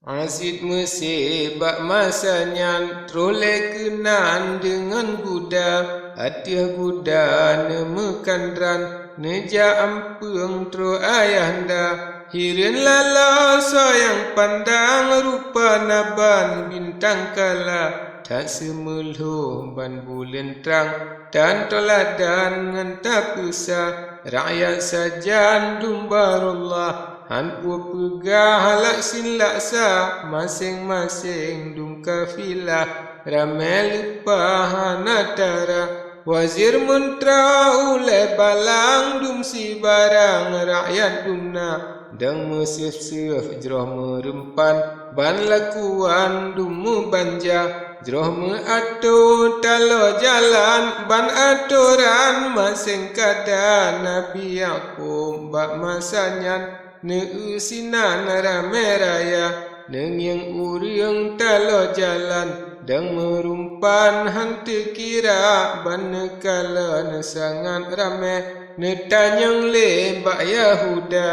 Asid Mesir bak masanya troleh kenan dengan Buddha. Atiah Buddha nemekandran neja ampung tro ayahanda. Hirin lala sayang pandang rupa naban bintang kala. Tak semeluh ban bulan terang dan toladan ngentap usah. Rakyat sajan dumbarullah hanpu pegah laksin laksa masing-masing dum kafilah ramai lupa hanatara wazir mentra ulai balang dum si barang rakyat dumna dang mesif-sif jroh merempan ban lakuan dum banja jroh meatur talo jalan ban aturan masing kada Nabi Yaqub bak masanya neusinan rame raya nengyang uriang talo jalan dang merumpan hantu kira ban nekala nesangan rame netanyang le bak Yahuda.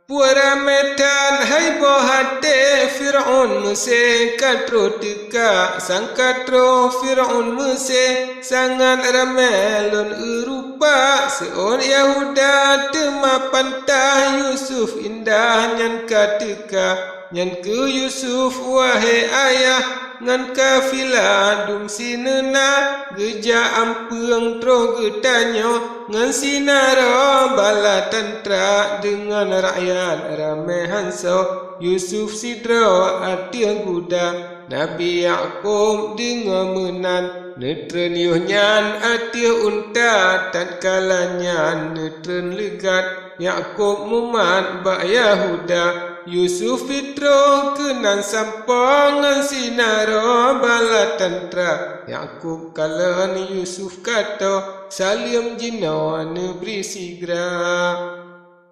Puara medan hai bohate Fir'aun Mesir katro teka sang katro Fir'aun Mesir sangat ramelon erupa seon Yahuda tema pantah Yusuf indah nyan kateka nyan ke Yusuf wahai ayah ngan kafilah dum sinena geja ampung tro getanyo ngan sinara bala tantra dengan rakyat ramai hanso Yusuf sidra atiah Buddha Nabi Yaqub dengan menan netren yohnyan atiah unta tatkalanya netren legat Yaqub mumat bak Yahuda Yusuf fitro kenan sampangan sinara bala tantra Yaqub kalan Yusuf kata salim jina neberi sigra.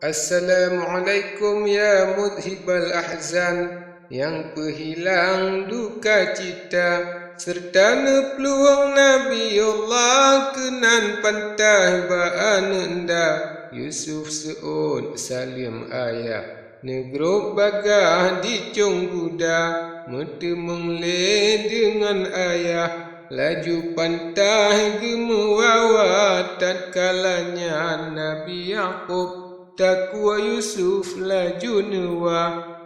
Assalamualaikum ya mudhibal ahzan yang penghilang duka cita serta peluang Nabiyullah kenan pantai baan enda Yusuf seun salim ayah negro bagah dicung Buddha mete mengle dengan ayah laju pantai gemuwawa tatkalanya Nabi Yaqub takwa Yusuf laju newa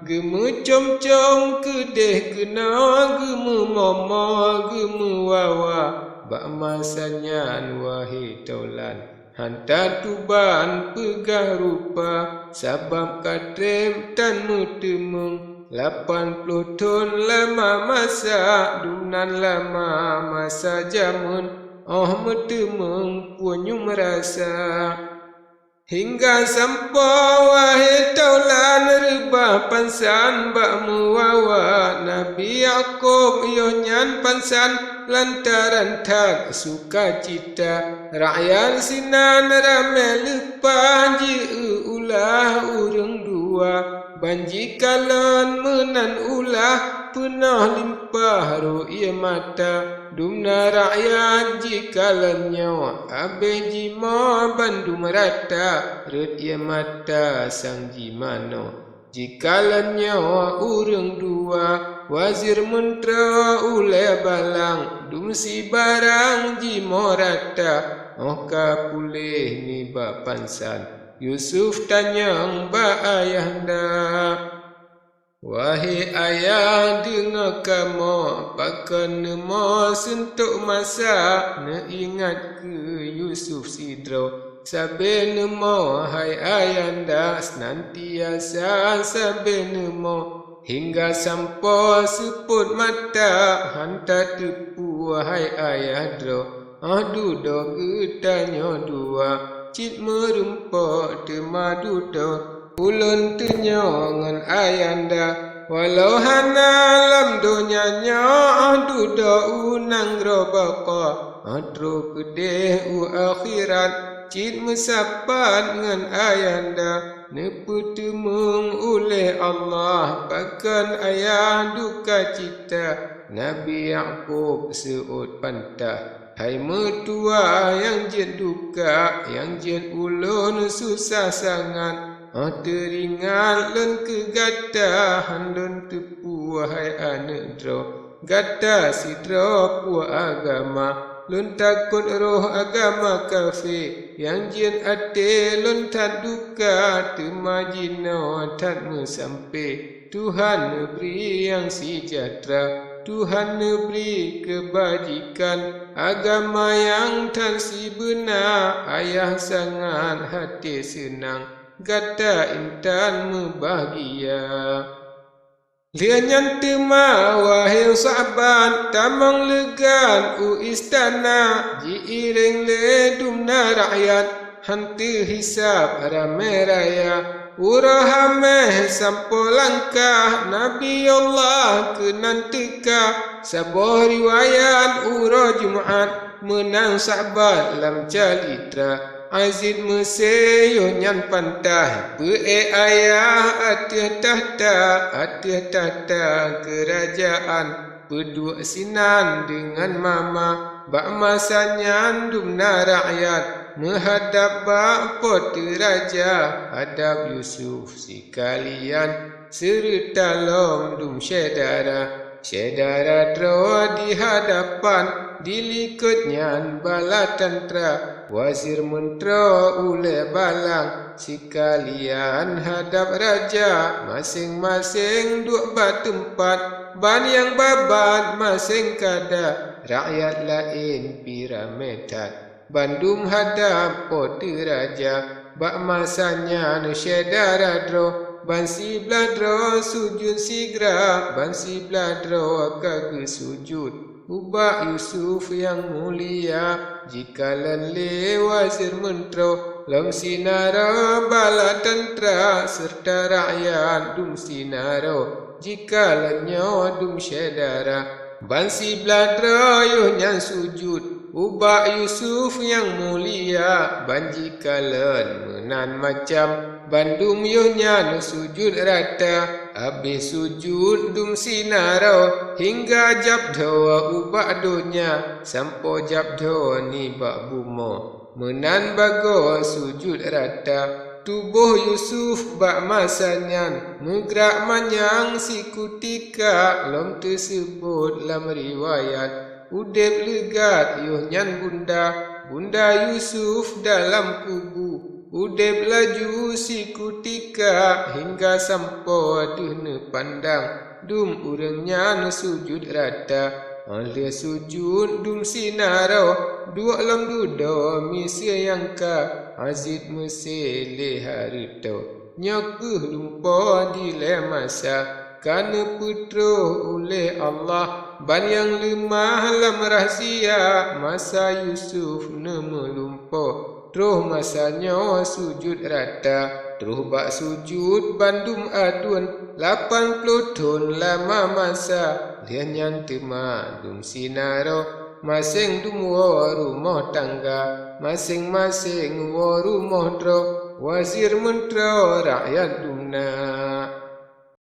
gemu com-com kedeh kena gemu mama gemu wawa bak masanya wahai taulan hantar tuban pegah rupa sabab katrem tan mutemeng 80 ton lama masa dunan lama masa jamun mutemeng punyum rasa hingga sampai wahai taulan rebah pansan bak muwawa Nabi Yaqub yonyan pansan lantaran tak suka cita rakyat sinan ramai lepas ji ulah urang dua banji kalan menan ulah pernah limpah ru'ya mata dumna rakyat jikalan nyawa abe jima bandum rata ru'ya mata sang jimano jikalan nyawa urang dua wazir mentra ulai balang dum si barang jima rata oka pulih ni bak pansan Yusuf tanyang ba ayahanda wahai ayah dengar kamu pakan nemo sentuk masa ne ingat ke Yusuf sidro sabe nemo hai ayahanda senantiasa sabe nemo hingga sampai seput mata hantar tepu wahai ayah dro dudo getanya dua cit merempak temadu do ulun tenyangan ayanda walau hana lam donyanya duda unang robaka atro kedeh akhirat cit mesapat ngan ayanda nepetemeng oleh Allah bahkan ayah duka cita Nabi Yaqub seut pantah hai mertua yang jen duka yang jen ulun susah sangat Teringat lun kegatahan lun tepu wahai anak dro. Gata sidro puak agama. Lun takut roh agama kafir. Yang jin ate lun tak duka. Temajino tak sampai. Tuhan beri yang sejahtera. Tuhan beri kebajikan. Agama yang tak si benar. Ayah sangat hati senang. Gata intan bahagia. Lianyan tema wahai sahabat tamang legan istana ji iring ledumna rakyat hantu hisab ramai raya urahame sampo langkah Nabiyullah kenantika sabuh riwayat ura Jumaat menang sahabat lam calitra Azid Mesir nyan pantah ayah atyah tahta kerajaan berdua sinan dengan mama bak masanya dumna rakyat menghadap bak poti raja hadap Yusuf sekalian serta lom dum syedara dro di hadapan dilikutnya bala tantra wazir mentera ule balang sekalian hadap raja masing-masing duk tempat ban yang babat masing kada rakyat lain piramidat bandung hadap poti raja bak masanya syedara dro bansi bladro sujud sigra bansi bladro kagak sujud ubak Yusuf yang mulia jika lenle wazir mentero lam sinara bala tantra serta rakyat dum sinaro jika lenyo dum syedara bansi bladro yuhnya sujud ubak Yusuf yang mulia banjika len menan macam bandum yuhnya sujud rata habis sujud dum sinaro hingga jabdo ubak dunia sampo jabdo ni bak bumo menan bago sujud rata tubuh Yusuf bak masanya menggerak manyang sikutika lom tersebut lam riwayat udep legat yuhnyan bunda Yusuf dalam kubu udep laju sikutika hingga sampo dune pandang dum urangnya sujud rata oleh sujud dum sinaro dua lam dudo misi yang ka azid mesele harito nyakuh lumpa di lemasa kana putra oleh Allah ban yang lemah lam rahsia masa Yusuf melumpa Terus masanya sujud rata Terus bak sujud bandum adun 80 tahun lama masa Lian yang tema dum sinaro Masing dum rumah tangga Masing-masing rumah dro Wazir mentera rakyat dumna